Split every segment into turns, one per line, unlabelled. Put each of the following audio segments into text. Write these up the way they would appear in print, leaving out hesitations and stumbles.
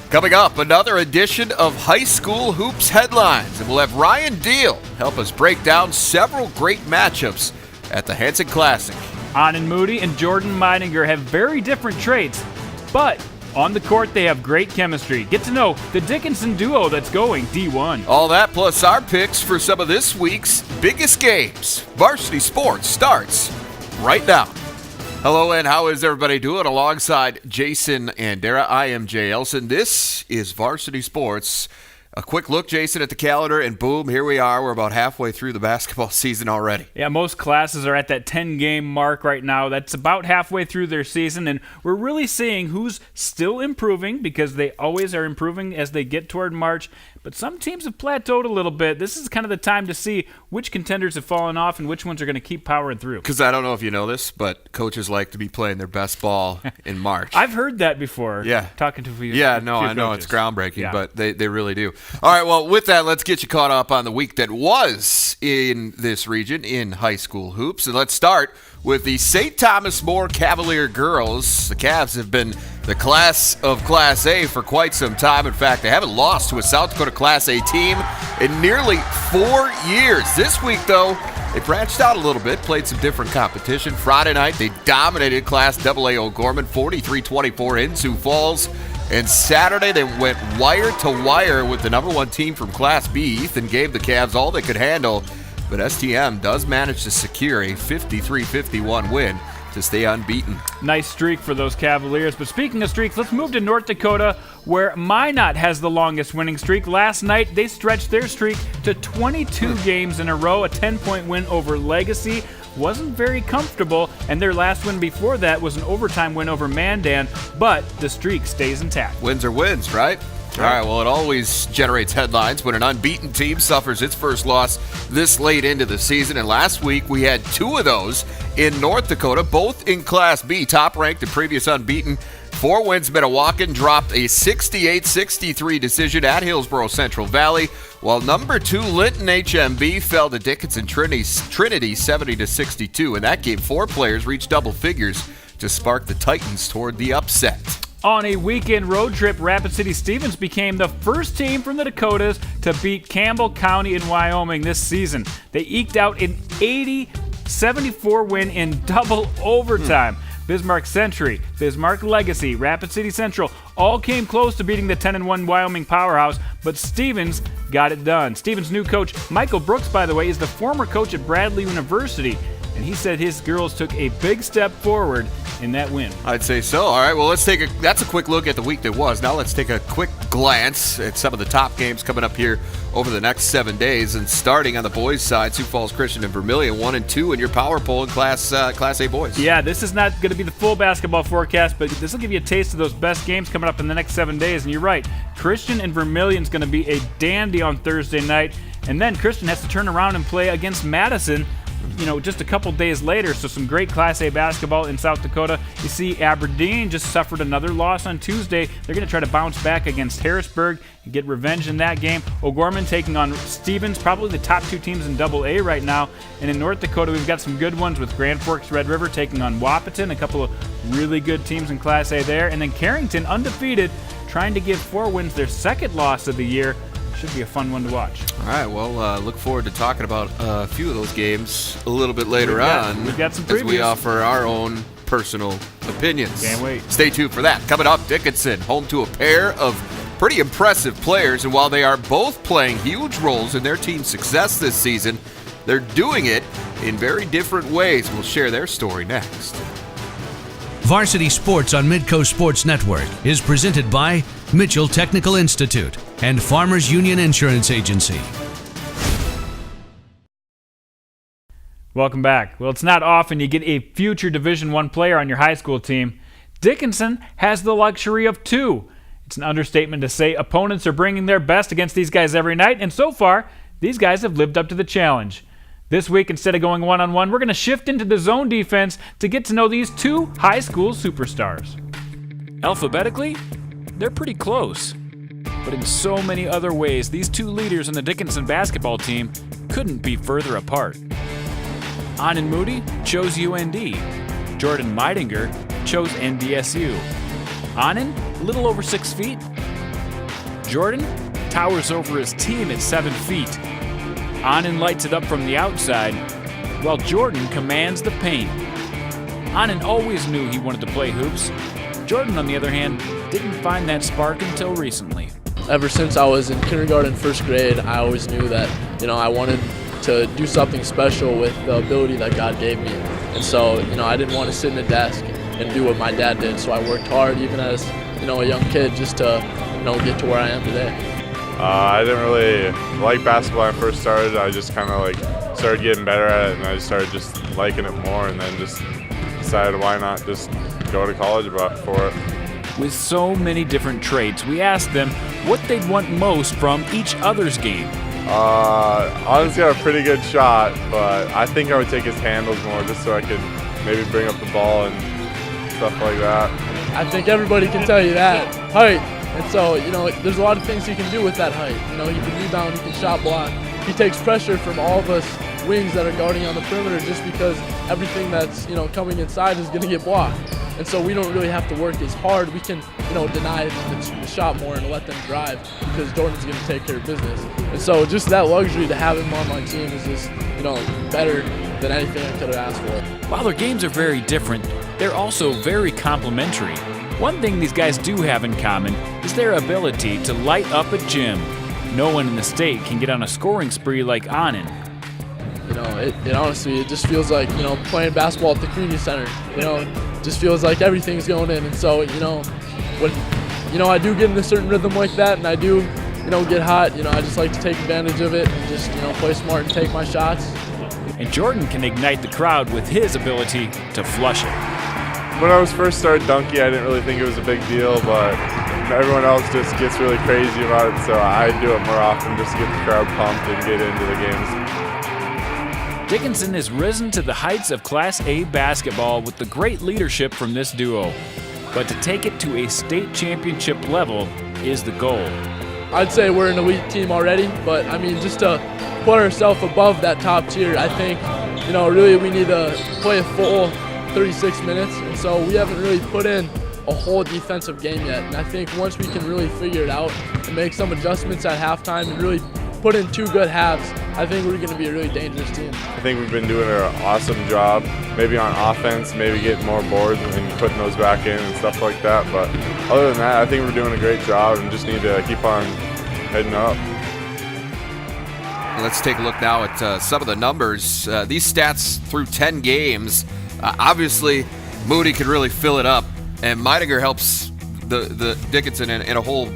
Coming up, another edition of High School Hoops Headlines, and we'll have Ryan Deal help us break down several great matchups at the Hanson Classic.
Aanen Moody and Jordan Meidinger have very different traits, but on the court they have great chemistry. Get to know the Dickinson duo that's going D1.
All that plus our picks for some of this week's biggest games. Varsity Sports starts right now. Hello, and how is everybody doing? Alongside Jason and Dara, I am Jay Elson. This is Varsity Sports. A quick look, Jason, at the calendar, and boom, here we are. We're about halfway through the basketball season already.
Yeah, most classes are at that 10-game mark right now. That's about halfway through their season, and we're really seeing who's still improving, because they always are improving as they get toward March. But some teams have plateaued a little bit. This is kind of the time to see which contenders have fallen off and which ones are going to keep powering through.
Because I don't know if you know this, but coaches like to be playing their best ball in March.
I've heard that before.
Yeah.
Talking to a few
I know
coaches.
it's groundbreaking, but they really do. All right, well, with that, let's get you caught up on the week that was in this region in high school hoops. And let's start with the St. Thomas More Cavalier girls. The Cavs have been the class of Class A for quite some time. In fact, they haven't lost to a South Dakota Class A team in nearly 4 years. This week, though, they branched out a little bit, played some different competition. Friday night, they dominated Class AA O'Gorman 43-24 in Sioux Falls. And Saturday, they went wire to wire with the number one team from Class B. Ethan gave the Cavs all they could handle, but STM does manage to secure a 53-51 win to stay unbeaten.
Nice streak for those Cavaliers. But speaking of streaks, let's move to North Dakota, where Minot has the longest winning streak. Last night, they stretched their streak to 22 games in a row, a 10-point win over Legacy. Wasn't very comfortable, and their last win before that was an overtime win over Mandan, but the streak stays intact.
Wins are wins, right? All right, well, it always generates headlines when an unbeaten team suffers its first loss this late into the season. And last week, we had two of those in North Dakota, both in Class B, top-ranked and previous unbeaten. 4 wins, Metawakan dropped a 68-63 decision at Hillsborough Central Valley, while number 2 Linton HMB fell to Dickinson Trinity 70-62. In that game, 4 players reached double figures to spark the Titans toward the upset.
On a weekend road trip, Rapid City Stevens became the first team from the Dakotas to beat Campbell County in Wyoming this season. They eked out an 80-74 win in double overtime. Bismarck Century, Bismarck Legacy, Rapid City Central all came close to beating the 10-1 Wyoming powerhouse, but Stevens got it done. Stevens' new coach, Michael Brooks, by the way, is the former coach at Bradley University, and he said his girls took a big step forward in that win.
I'd say so. All right, well, that's a quick look at the week that was. Now let's take a quick glance at some of the top games coming up here over the next 7 days. And starting on the boys' side, Sioux Falls Christian and Vermilion 1 and 2 in your power poll in Class A boys.
Yeah, this is not going to be the full basketball forecast, but this will give you a taste of those best games coming up in the next 7 days. And you're right, Christian and Vermilion is going to be a dandy on Thursday night. And then Christian has to turn around and play against Madison, just a couple days later. So some great Class A basketball in South Dakota. You see Aberdeen just suffered another loss on Tuesday. They're going to try to bounce back against Harrisburg and get revenge in that game. O'Gorman taking on Stevens, probably the top 2 teams in AA right now. And in North Dakota, we've got some good ones with Grand Forks Red River taking on Wahpeton, a couple of really good teams in Class A there. And then Carrington, undefeated, trying to give 4 wins their second loss of the year. Should be a fun one to watch.
All right, well, look forward to talking about a few of those games a little bit later on.
We've got some previews.
As we offer our own personal opinions.
Can't wait.
Stay tuned for that. Coming up, Dickinson, home to a pair of pretty impressive players, and while they are both playing huge roles in their team's success this season, they're doing it in very different ways. We'll share their story next.
Varsity Sports on Midco Sports Network is presented by Mitchell Technical Institute and Farmers Union Insurance Agency.
Welcome back. Well, it's not often you get a future Division I player on your high school team. Dickinson has the luxury of 2. It's an understatement to say opponents are bringing their best against these guys every night, and so far, these guys have lived up to the challenge. This week, instead of going one-on-one, we're going to shift into the zone defense to get to know these 2 high school superstars. Alphabetically, they're pretty close. But in so many other ways, these 2 leaders in the Dickinson basketball team couldn't be further apart. Aanen Moody chose UND. Jordan Meidinger chose NDSU. Aanen, a little over 6 feet. Jordan towers over his team at 7 feet. Aanen lights it up from the outside, while Jordan commands the paint. Aanen always knew he wanted to play hoops. Jordan, on the other hand, didn't find that spark until recently.
Ever since I was in kindergarten, first grade, I always knew that, I wanted to do something special with the ability that God gave me. And so, I didn't want to sit in a desk and do what my dad did. So I worked hard even as, a young kid just to, get to where I am today.
I didn't really like basketball when I first started. I just kind of started getting better at it, and I just started just liking it more, and then just decided why not just go to college for it.
With so many different traits, we asked them what they'd want most from each other's game.
Honestly, got a pretty good shot, but I think I would take his handles more just so I could maybe bring up the ball and stuff like that.
I think everybody can tell you that. Height. And so, there's a lot of things he can do with that height. He can rebound, he can shot block. He takes pressure from all of us wings that are guarding on the perimeter just because everything that's, coming inside is going to get blocked. And so we don't really have to work as hard. We can, deny the shot more and let them drive because Jordan's going to take care of business. And so just that luxury to have him on my team is just, better than anything I could have asked for.
While their games are very different, they're also very complementary. One thing these guys do have in common is their ability to light up a gym. No one in the state can get on a scoring spree like Aanen.
It honestly, it just feels like, playing basketball at the community center. Just feels like everything's going in. And so, when, I do get in a certain rhythm like that and I do, get hot, I just like to take advantage of it and just, play smart and take my shots.
And Jordan can ignite the crowd with his ability to flush it.
When I was first started dunking, I didn't really think it was a big deal, but everyone else just gets really crazy about it, so I do it more often just to get the crowd pumped and get into the games.
Dickinson has risen to the heights of Class A basketball with the great leadership from this duo. But to take it to a state championship level is the goal.
I'd say we're an elite team already, but just to put ourselves above that top tier, I think, really we need to play a full 36 minutes, and so we haven't really put in a whole defensive game yet. And I think once we can really figure it out and make some adjustments at halftime and really put in 2 good halves, I think we're going to be a really dangerous team.
I think we've been doing an awesome job, maybe on offense, maybe getting more boards and putting those back in and stuff like that. But other than that, I think we're doing a great job and just need to keep on heading up.
Let's take a look now at some of the numbers. These stats through 10 games. Obviously, Moody could really fill it up, and Meidinger helps the Dickinson in a whole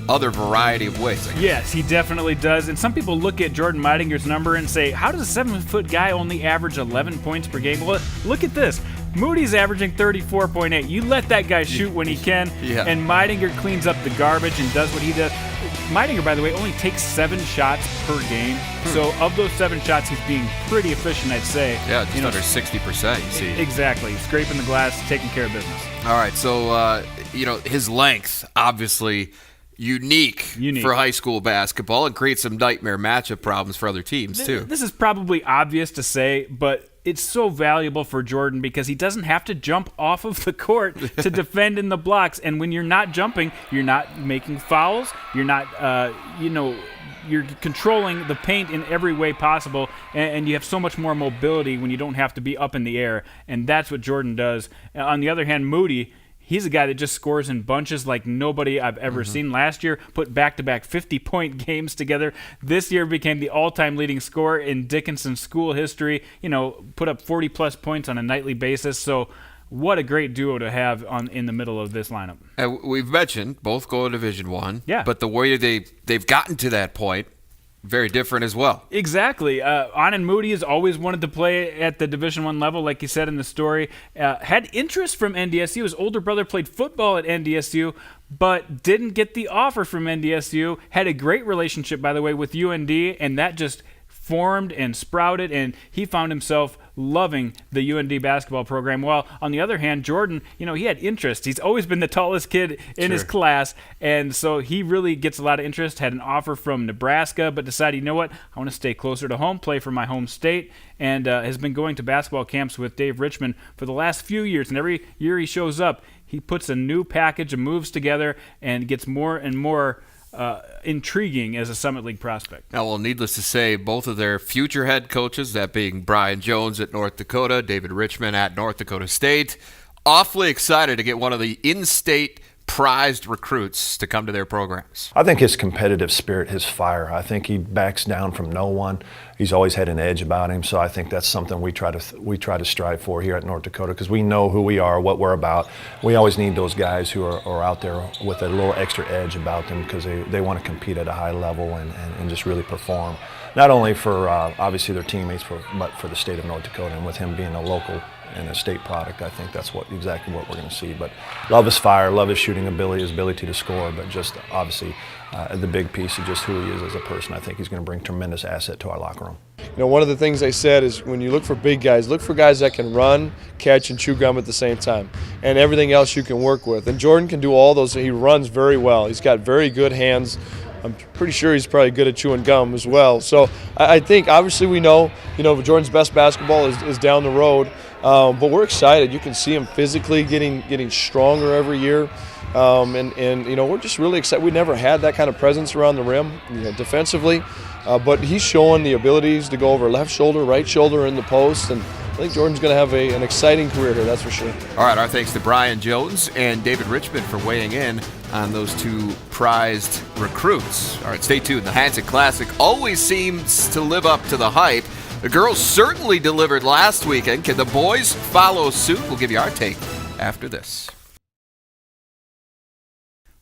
other variety of ways.
Yes, he definitely does. And some people look at Jordan Meidinger's number and say, how does a 7-foot guy only average 11 points per game? Well, look at this. Moody's averaging 34.8. You let that guy shoot when he can, and Meidinger cleans up the garbage and does what he does. Meidinger, by the way, only takes 7 shots per game. So of those 7 shots, he's being pretty efficient, I'd say.
Yeah, just under 60%, you see.
Exactly. Scraping the glass, taking care of business.
All right, so, his length, obviously unique for high school basketball and creates some nightmare matchup problems for other teams, too.
This is probably obvious to say, but it's so valuable for Jordan because he doesn't have to jump off of the court to defend in the blocks. And when you're not jumping, you're not making fouls. You're not, you're controlling the paint in every way possible. And you have so much more mobility when you don't have to be up in the air. And that's what Jordan does. On the other hand, Moody, he's a guy that just scores in bunches like nobody I've ever seen. Last year, put back-to-back 50-point games together. This year became the all-time leading scorer in Dickinson school history. Put up 40-plus points on a nightly basis. So what a great duo to have in the middle of this lineup.
We've mentioned both go to Division I.
Yeah.
But the way they've gotten to that point, very different as well.
Exactly. Aanen Moody has always wanted to play at the Division I level, like you said in the story. Had interest from NDSU. His older brother played football at NDSU, but didn't get the offer from NDSU. Had a great relationship, by the way, with UND, and that just formed and sprouted, and he found himself loving the UND basketball program. While on the other hand, Jordan, he had interest. He's always been the tallest kid in his class, and so he really gets a lot of interest. Had an offer from Nebraska, but decided, you know what, I want to stay closer to home, play for my home state, and has been going to basketball camps with Dave Richmond for the last few years, and every year he shows up, he puts a new package of moves together and gets more and more intriguing as a Summit League prospect.
Now, well, needless to say, both of their future head coaches, that being Brian Jones at North Dakota, David Richmond at North Dakota State, awfully excited to get one of the in-state prized recruits to come to their programs.
I think his competitive spirit, his fire, I think he backs down from no one. He's always had an edge about him, so I think that's something we try to strive for here at North Dakota, because we know who we are, what we're about. We always need those guys who are out there with a little extra edge about them, because they want to compete at a high level and just really perform. Not only for obviously their teammates, but for the state of North Dakota. And with him being a local and a state product, I think that's exactly what we're going to see. But love his fire, love his shooting ability, his ability to score, but just obviously the big piece of just who he is as a person. I think he's going to bring tremendous asset to our locker room.
You know, one of the things they said is when you look for big guys, look for guys that can run, catch, and chew gum at the same time, and everything else you can work with. And Jordan can do all those. He runs very well. He's got very good hands. I'm pretty sure he's probably good at chewing gum as well. So I think obviously we know, Jordan's best basketball is down the road, but we're excited. You can see him physically getting stronger every year. And we're just really excited. We never had that kind of presence around the rim, defensively, but he's showing the abilities to go over left shoulder, right shoulder in the post, and I think Jordan's going to have an exciting career here, that's for sure.
All right, our thanks to Brian Jones and David Richmond for weighing in on those two prized recruits. All right, stay tuned. The Hanson Classic always seems to live up to the hype. The girls certainly delivered last weekend. Can the boys follow suit? We'll give you our take after this.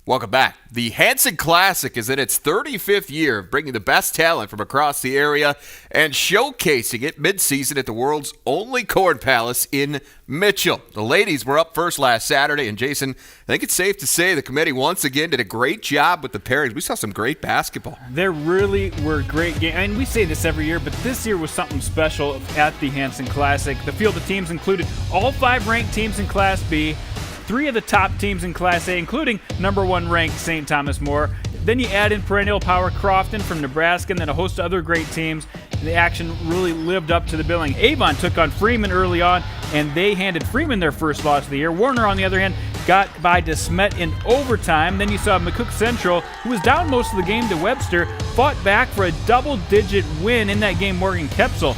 Welcome back. The Hanson Classic is in its 35th year of bringing the best talent from across the area and showcasing it mid-season at the world's only Corn Palace in Mitchell. The ladies were up first last Saturday, and Jason, I think it's safe to say the committee once again did a great job with the pairings. We saw some great basketball.
There really were great games. I mean, we say this every year, but this year was something special at the Hanson Classic. The field of teams included all 5 ranked teams in Class B, 3 of the top teams in Class A, including number 1 ranked St. Thomas More. Then you add in perennial power Crofton from Nebraska, and then a host of other great teams. The action really lived up to the billing. Avon took on Freeman early on, and they handed Freeman their first loss of the year. Warner, on the other hand, got by DeSmet in overtime. Then you saw McCook Central, who was down most of the game to Webster, fought back for a double-digit win in that game. Morgan Kepsel,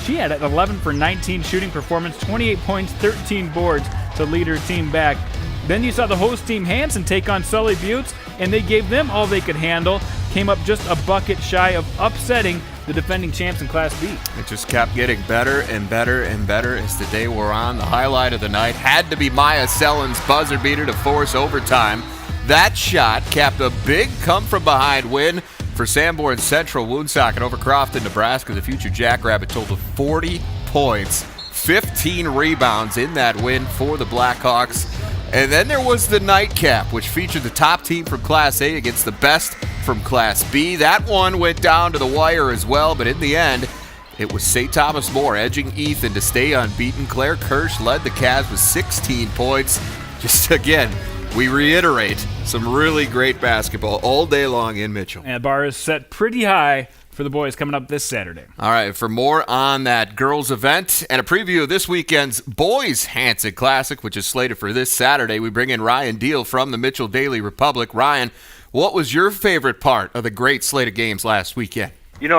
she had an 11 for 19 shooting performance, 28 points, 13 boards to lead her team back. Then you saw the host team Hanson take on Sully Buttes, and they gave them all they could handle. Came up just a bucket shy of upsetting the defending champs in Class B.
It just kept getting better and better and better as the day wore on. The highlight of the night had to be Maya Sellen's buzzer beater to force overtime. That shot capped a big come-from-behind win for Sanborn Central Woonsocket over Crofton, Nebraska. The future Jackrabbit totaled 40 points, 15 rebounds in that win for the Blackhawks. And then there was the nightcap, which featured the top team from Class A against the best from Class B. That one went down to the wire as well, but in the end, it was St. Thomas More edging Ethan to stay unbeaten. Claire Kirsch led the Cavs with 16 points. Just again, we reiterate, some really great basketball all day long in Mitchell.
And the bar is set pretty high for the boys coming up this Saturday.
All right, for more on that girls event and a preview of this weekend's boys Hanson Classic, which is slated for this Saturday, we bring in Ryan Deal from the Mitchell Daily Republic. Ryan, what was your favorite part of the great slate of games last weekend?
It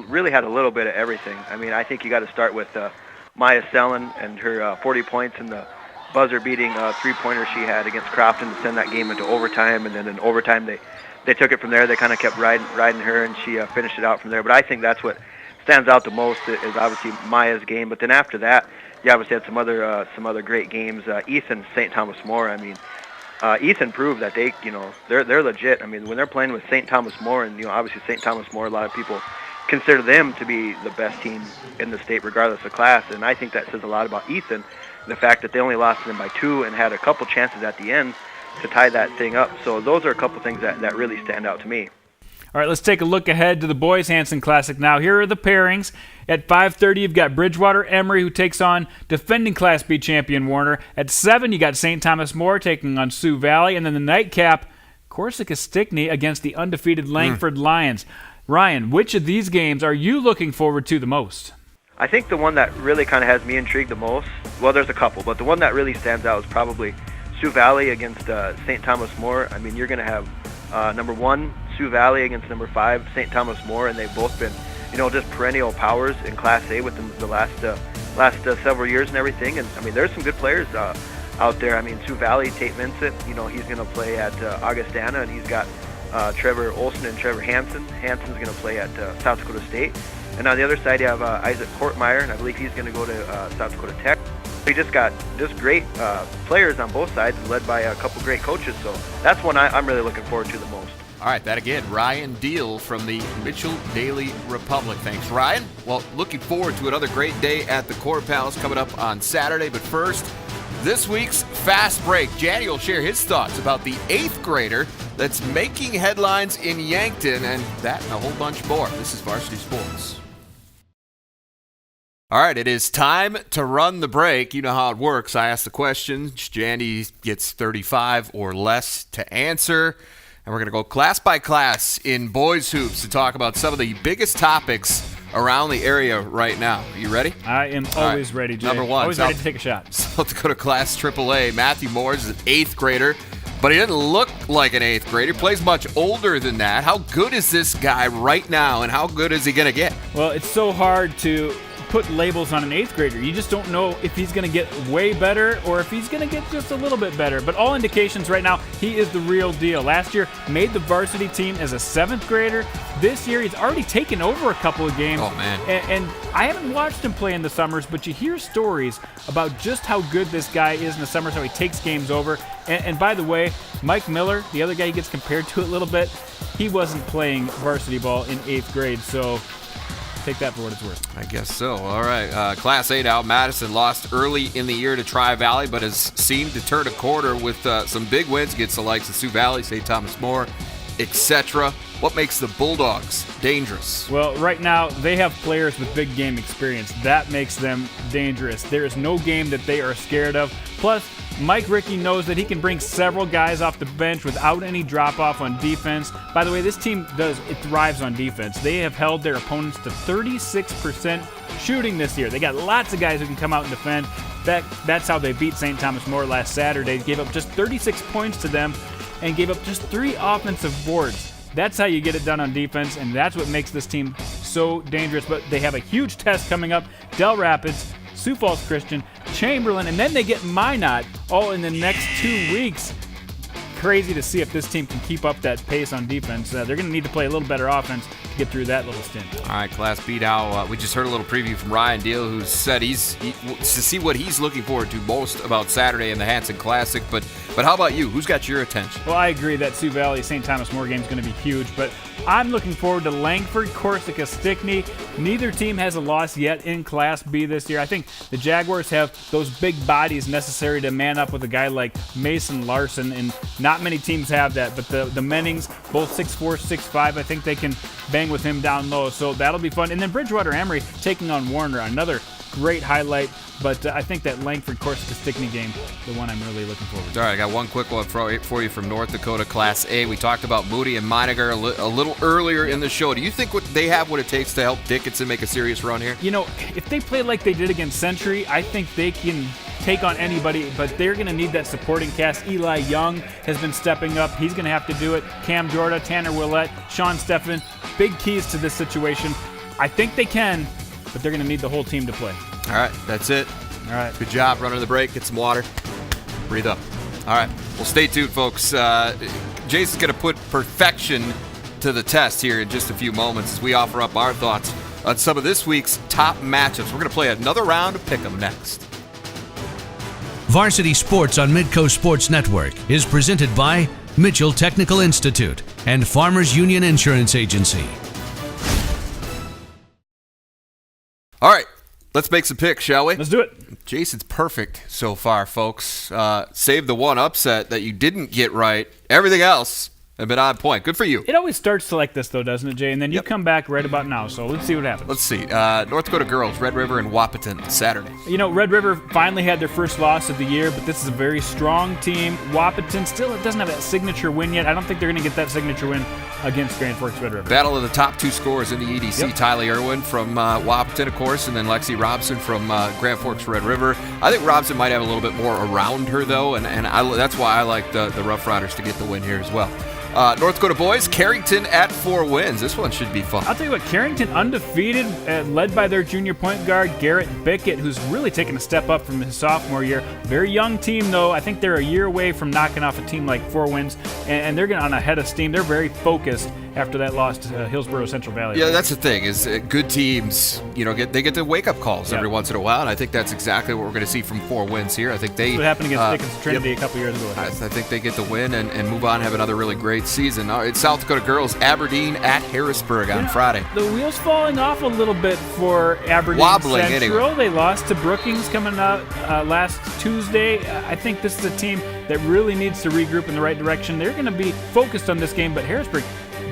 really had a little bit of everything. I mean, I think you got to start with Maya Sellen and her 40 points and the buzzer-beating three-pointer she had against Crofton to send that game into overtime, and then in overtime they took it from there. They kind of kept riding her, and she finished it out from there. But I think that's what stands out the most is obviously Maya's game. But then after that, you obviously had some other great games. Ethan, St. Thomas More. I mean, Ethan proved that they're legit. I mean, when they're playing with St. Thomas More, and obviously St. Thomas More, a lot of people consider them to be the best team in the state regardless of class. And I think that says a lot about Ethan, the fact that they only lost to them by 2 and had a couple chances at the end to tie that thing up. So those are a couple things that really stand out to me.
All right, let's take a look ahead to the boys Hanson Classic now. Here are the pairings. At 5:30, you've got Bridgewater Emory, who takes on defending Class B champion Warner. At 7, you got St. Thomas More taking on Sioux Valley. And then the nightcap, Corsica Stickney against the undefeated Langford Lions. Ryan, which of these games are you looking forward to the most?
I think the one that really kind of has me intrigued the most, well, there's a couple, but the one that really stands out is probably Sioux Valley against St. Thomas More. I mean, you're going to have number 1 Sioux Valley against number 5 St. Thomas More, and they've both been, just perennial powers in Class A with the last several years and everything. And I mean, there's some good players out there. I mean, Sioux Valley, Tate Vincent, he's going to play at Augustana, and he's got Trevor Olson and Trevor Hanson. Hanson's going to play at South Dakota State. And on the other side, you have Isaac Kortmeyer, and I believe he's going to go to South Dakota Tech. We just got just great players on both sides, led by a couple great coaches. So that's one I'm really looking forward to the most.
All right, that again, Ryan Deal from the Mitchell Daily Republic. Thanks, Ryan. Well, looking forward to another great day at the Court Palace coming up on Saturday. But first, this week's Fast Break. Janny will share his thoughts about the 8th grader that's making headlines in Yankton, and that and a whole bunch more. This is Varsity Sports. All right, it is time to run the break. You know how it works. I ask the questions. Jandy gets 35 or less to answer. And we're going to go class by class in boys hoops to talk about some of the biggest topics around the area right now. Are you ready?
I am always ready, Jay.
Number 1.
Always ready to take a shot.
South Dakota Class AAA. Matthew Moores is an 8th grader, but he doesn't look like an 8th grader. He plays much older than that. How good is this guy right now, and how good is he going to get?
Well, it's so hard to put labels on an 8th grader. You just don't know if he's going to get way better or if he's going to get just a little bit better. But all indications right now, he is the real deal. Last year, made the varsity team as a 7th grader. This year, he's already taken over a couple of games.
Oh, man.
And I haven't watched him play in the summers, but you hear stories about just how good this guy is in the summers, how he takes games over. And by the way, Mike Miller, the other guy he gets compared to a little bit, he wasn't playing varsity ball in 8th grade, so take that for what it's worth.
I guess so. All right. Class 8 out. Madison lost early in the year to Tri-Valley, but has seemed to turn a corner with some big wins against the likes of Sioux Valley, St. Thomas More, etc. What makes the Bulldogs dangerous?
Well, right now, they have players with big game experience. That makes them dangerous. There is no game that they are scared of. Plus, Mike Rickey knows that he can bring several guys off the bench without any drop-off on defense. By the way, this team thrives on defense. They have held their opponents to 36% shooting this year. They got lots of guys who can come out and defend. That's how they beat St. Thomas More last Saturday. They gave up just 36 points to them and gave up just 3 offensive boards. That's how you get it done on defense, and that's what makes this team so dangerous. But they have a huge test coming up. Del Rapids, Sioux Falls Christian, Chamberlain, and then they get Minot all in the next 2 weeks. Crazy to see if this team can keep up that pace on defense. They're going to need to play a little better offense to get through that little stint.
All right, Class B now. We just heard a little preview from Ryan Deal, who said to see what he's looking forward to most about Saturday in the Hanson Classic. But how about you? Who's got your attention?
Well, I agree that Sioux Valley St. Thomas More game is going to be huge, but I'm looking forward to Langford, Corsica, Stickney. Neither team has a loss yet in Class B this year. I think the Jaguars have those big bodies necessary to man up with a guy like Mason Larson, and not many teams have that. But the Mennings, both 6'4", 6'5", I think they can bang with him down low, so that'll be fun. And then Bridgewater Emory taking on Warner, another great highlight. But I think that Langford, Corsica, Stickney game, the one I'm really looking forward to.
All right, I got one quick one for you from North Dakota Class A. We talked about Moody and Meidinger a little earlier in the show. Do you think they have what it takes to help Dickinson make a serious run here?
You know, if they play like they did against Century, I think they can take on anybody, but they're going to need that supporting cast. Eli Young has been stepping up. He's going to have to do it. Cam Jorda, Tanner Willett, Sean Steffen, big keys to this situation. I think they can, but they're going to need the whole team to play.
All right, that's it.
All right.
Good job running the break. Get some water. Breathe up. All right. Well, stay tuned, folks. Jason's going to put perfection to the test here in just a few moments as we offer up our thoughts on some of this week's top matchups. We're going to play another round of Pick'em next.
Varsity Sports on Midco Sports Network is presented by Mitchell Technical Institute and Farmers Union Insurance Agency.
All right. Let's make some picks, shall we?
Let's do it.
Jason's perfect so far, folks. Save the one upset that you didn't get right. Everything else, have been on point. Good for you.
It always starts like this, though, doesn't it, Jay? And then you come back right about now, so let's see what happens.
Let's see. North Dakota girls, Red River and Wahpeton, Saturday.
You know, Red River finally had their first loss of the year, but this is a very strong team. Wahpeton still doesn't have that signature win yet. I don't think they're going to get that signature win against Grand Forks Red River.
Battle of the top 2 scorers in the EDC.
Yep.
Tylee Irwin from Wahpeton, of course, and then Lexi Robson from Grand Forks Red River. I think Robson might have a little bit more around her, though, and that's why I like the Rough Riders to get the win here as well. North Dakota boys, Carrington at 4 wins. This one should be fun.
I'll tell you what, Carrington undefeated, led by their junior point guard, Garrett Bickett, who's really taken a step up from his sophomore year. Very young team, though. I think they're a year away from knocking off a team like 4 wins, and they're getting on a head of steam. They're very focused after that loss to Hillsborough Central Valley.
Yeah, that's the thing, is good teams, they get the wake-up calls every once in a while, and I think that's exactly what we're going to see from 4 wins here. I think
that's what happened against Dickinson Trinity a couple years ago.
I think they get the win and move on, have another really great season. All right, South Dakota girls, Aberdeen at Harrisburg on Friday.
The wheels falling off a little bit for Aberdeen
Wobbling
Central.
anyway.
They lost to Brookings coming out last Tuesday. I think this is a team that really needs to regroup in the right direction. They're going to be focused on this game, but Harrisburg,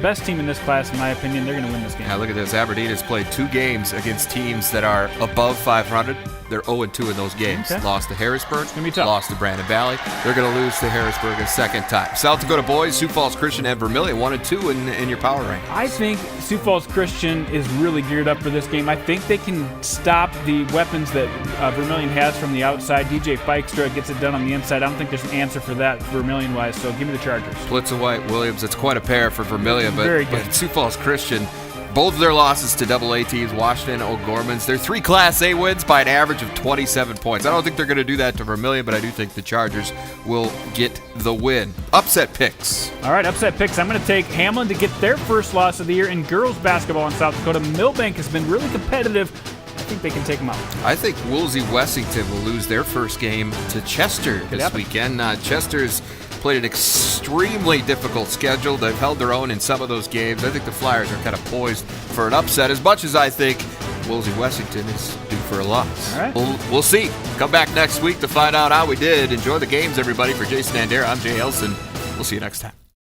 best team in this class, in my opinion. They're going to win this game.
Now look at this. Aberdeen has played 2 games against teams that are above 500. They're 0-2 in those games.
Okay.
Lost to Harrisburg.
It's gonna be tough.
Lost to Brandon Valley. They're going to lose to Harrisburg a second time. South Dakota boys, Sioux Falls Christian and Vermilion, 1-2 in your power rank.
I think Sioux Falls Christian is really geared up for this game. I think they can stop the weapons that Vermilion has from the outside. DJ Fikestra gets it done on the inside. I don't think there's an answer for that Vermilion-wise, so give me the Chargers.
Blitza White Williams, it's quite a pair for Vermilion,
Very good.
but Sioux Falls Christian, both of their losses to AA teams, Washington and O'Gorman's, they're 3 Class A wins by an average of 27 points. I don't think they're going to do that to Vermilion, but I do think the Chargers will get the win. Upset picks.
All right, upset picks. I'm going to take Hamlin to get their first loss of the year in girls basketball in South Dakota. Millbank has been really competitive. I think they can take them out.
I think Woolsey Wessington will lose their first game to Chester this weekend. Chester's played an extremely difficult schedule. They've held their own in some of those games. I think the Flyers are kind of poised for an upset, as much as I think Woolsey Wessington is due for a loss.
All right.
We'll see. Come back next week to find out how we did. Enjoy the games, everybody. For Jason Andera, I'm Jay Elson. We'll see you next time.